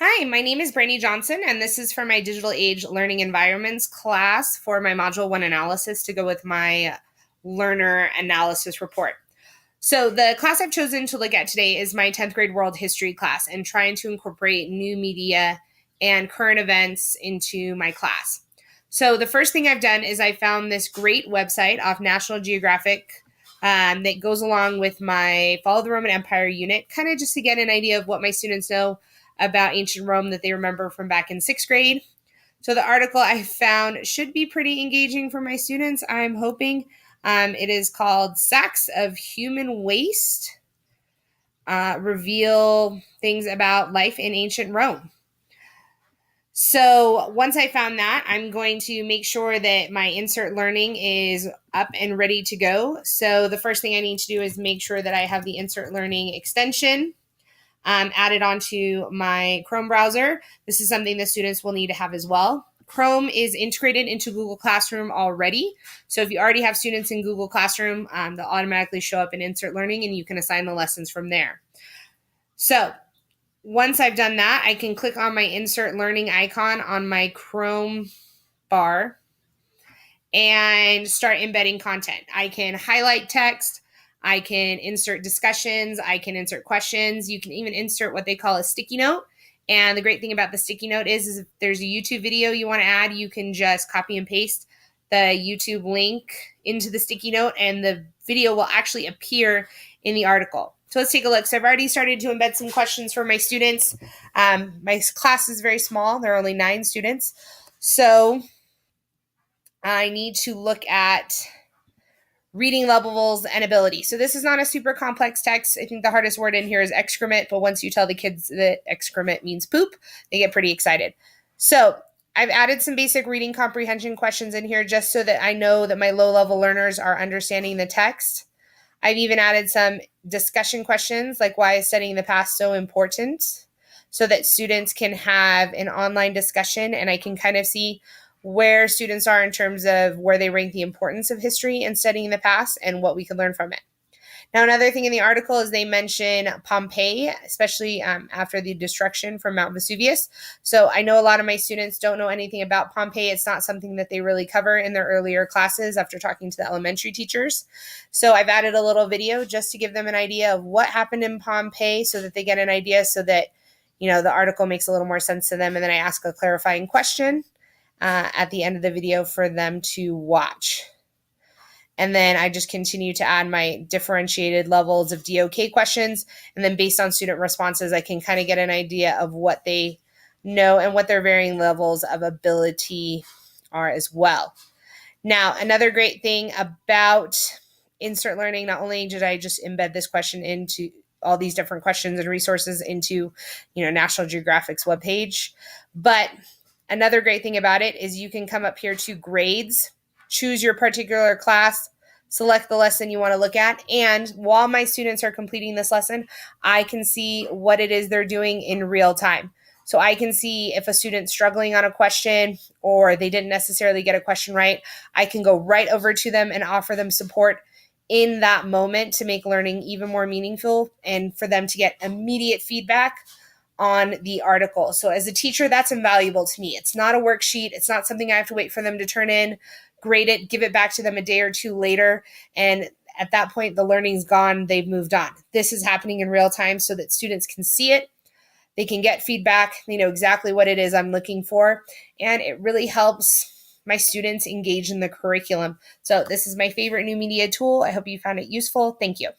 Hi, my name is Brandy Johnson, and this is for my Digital Age Learning Environments class for my Module 1 analysis to go with my learner analysis report. So the class I've chosen to look at today is my 10th grade world history class and trying to incorporate new media and current events into my class. So the first thing I've done is I found this great website off National Geographic that goes along with my Follow the Roman Empire unit, kind of just to get an idea of what my students know about ancient Rome that they remember from back in sixth grade. So the article I found should be pretty engaging for my students, I'm hoping. It is called Sacks of Human Waste Reveal Things About Life in Ancient Rome. So once I found that, I'm going to make sure that my insert learning is up and ready to go. So the first thing I need to do is make sure that I have the insert learning extension added onto my Chrome browser. This is something the students will need to have as well. Chrome is integrated into Google Classroom already. So if you already have students in Google Classroom, they'll automatically show up in Insert Learning and you can assign the lessons from there. So once I've done that, I can click on my Insert Learning icon on my Chrome bar and start embedding content. I can highlight text, I can insert discussions, I can insert questions. You can even insert what they call a sticky note. And the great thing about the sticky note is if there's a YouTube video you want to add, you can just copy and paste the YouTube link into the sticky note and the video will actually appear in the article. So let's take a look. So I've already started to embed some questions for my students. My class is very small. There are only 9 students. So I need to look at reading levels and ability. So this is not a super complex text. I think the hardest word in here is excrement, but once you tell the kids that excrement means poop, they get pretty excited. So I've added some basic reading comprehension questions in here just so that I know that my low-level learners are understanding the text. I've even added some discussion questions like why is studying the past so important so that students can have an online discussion and I can kind of see where students are in terms of where they rank the importance of history and studying the past and what we can learn from it. Now, another thing in the article is they mention Pompeii, especially after the destruction from Mount Vesuvius. So I know a lot of my students don't know anything about Pompeii. It's not something that they really cover in their earlier classes after talking to the elementary teachers. So I've added a little video just to give them an idea of what happened in Pompeii so that they get an idea so that, the article makes a little more sense to them. And then I ask a clarifying question at the end of the video for them to watch. And then I just continue to add my differentiated levels of DOK questions. And then based on student responses, I can kind of get an idea of what they know and what their varying levels of ability are as well. Now, another great thing about insert learning, not only did I just embed this question into all these different questions and resources into, National Geographic's webpage, but another great thing about it is you can come up here to grades, choose your particular class, select the lesson you want to look at, and while my students are completing this lesson, I can see what it is they're doing in real time. So I can see if a student's struggling on a question or they didn't necessarily get a question right, I can go right over to them and offer them support in that moment to make learning even more meaningful and for them to get immediate feedback on the article. So as a teacher, that's invaluable to me. It's not a worksheet. It's not something I have to wait for them to turn in, grade it, give it back to them a day or two later. And at that point, the learning's gone. They've moved on. This is happening in real time so that students can see it. They can get feedback. They know exactly what it is I'm looking for. And it really helps my students engage in the curriculum. So this is my favorite new media tool. I hope you found it useful. Thank you.